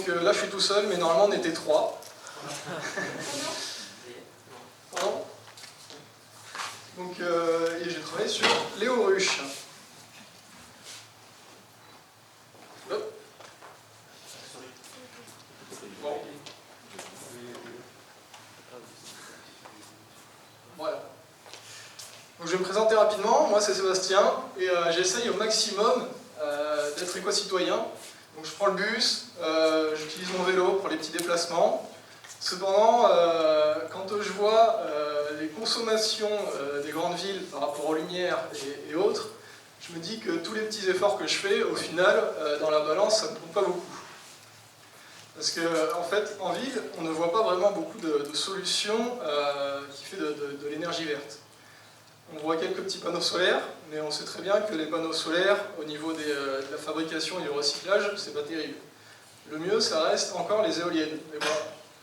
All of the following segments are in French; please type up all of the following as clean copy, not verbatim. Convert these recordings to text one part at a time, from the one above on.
donc là je suis tout seul, mais normalement on était 3. Pardon. Donc, et j'ai travaillé sur Léo Ruche. Hop. Bon. Voilà. Donc je vais me présenter rapidement, moi c'est Sébastien, et j'essaye au maximum d'être éco-citoyen. Donc je prends le bus, j'utilise mon vélo pour les petits déplacements. Cependant, quand je vois les consommations des grandes villes par rapport aux lumières et autres, je me dis que tous les petits efforts que je fais, au final, dans la balance, ça ne compte pas beaucoup. Parce qu'en fait, en ville, on ne voit pas vraiment beaucoup de solutions qui fait de l'énergie verte. On voit quelques petits panneaux solaires, mais on sait très bien que les panneaux solaires, au niveau de la fabrication et du recyclage, c'est pas terrible. Le mieux, ça reste encore les éoliennes. Mais bon,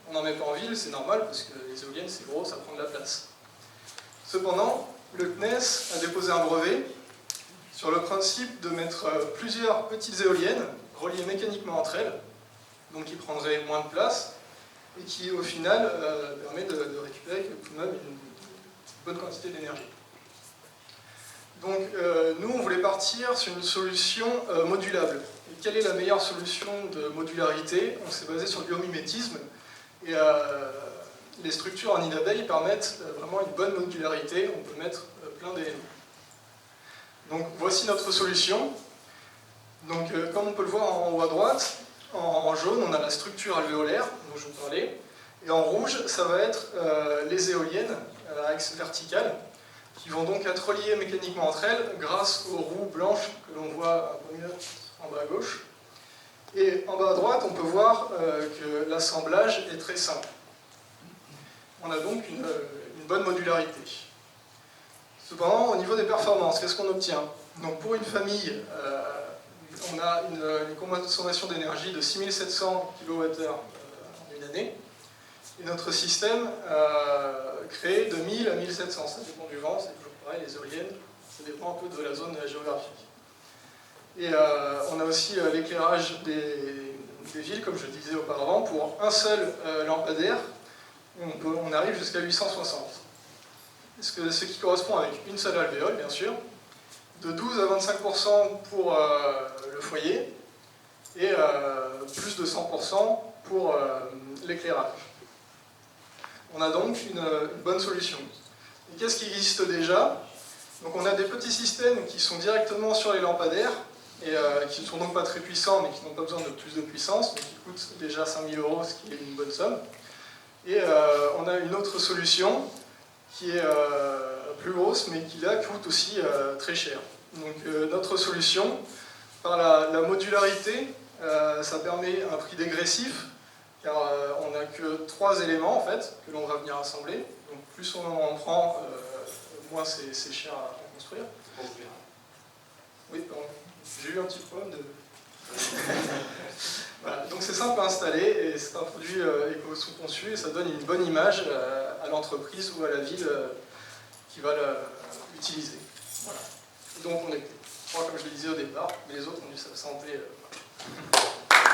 on n'en met pas en ville, c'est normal, parce que les éoliennes, c'est gros, ça prend de la place. Cependant, le CNES a déposé un brevet sur le principe de mettre plusieurs petites éoliennes reliées mécaniquement entre elles, donc qui prendraient moins de place, et qui, au final, permet de récupérer tout de même une bonne quantité d'énergie. Donc, nous, on voulait partir sur une solution modulable. Et quelle est la meilleure solution de modularité? On s'est basé sur le biomimétisme. Et les structures en nid d'abeille permettent vraiment une bonne modularité. On peut mettre plein d'éléments. Donc, voici notre solution. Donc, comme on peut le voir en haut à droite, en jaune, on a la structure alvéolaire, dont je vous parlais. Et en rouge, ça va être les éoliennes à l'axe vertical, qui vont donc être reliées mécaniquement entre elles grâce aux roues blanches que l'on voit un peu mieux en bas à gauche. Et en bas à droite, on peut voir que l'assemblage est très simple. On a donc une bonne modularité. Cependant, au niveau des performances, qu'est-ce qu'on obtient? Donc pour une famille, on a une consommation d'énergie de 6700 kWh en une année. Et notre système crée de 1000 à 1700, ça dépend du vent, c'est toujours pareil, les éoliennes, ça dépend un peu de la zone géographique. Et on a aussi l'éclairage des villes, comme je le disais auparavant, pour un seul lampadaire, on arrive jusqu'à 860. Ce qui correspond avec une seule alvéole, bien sûr, de 12 à 25% pour le foyer, et plus de 100% pour l'éclairage. On a donc une bonne solution. Et qu'est-ce qui existe déjà? Donc on a des petits systèmes qui sont directement sur les lampadaires, et qui ne sont donc pas très puissants, mais qui n'ont pas besoin de plus de puissance, mais qui coûtent déjà 5000 €, ce qui est une bonne somme. Et on a une autre solution qui est plus grosse, mais qui là coûte aussi très cher. Donc notre solution, par la modularité, ça permet un prix dégressif, car on n'a que 3 éléments en fait, que l'on va venir assembler. Donc plus on en prend, moins c'est cher à construire. Oui, pardon. J'ai eu un petit problème de... Voilà. Donc c'est simple à installer, et c'est un produit éco-conçu, et ça donne une bonne image à l'entreprise ou à la ville qui va l'utiliser. Voilà. Donc on est 3 comme je le disais au départ, mais les autres ont dû s'absenter. Voilà.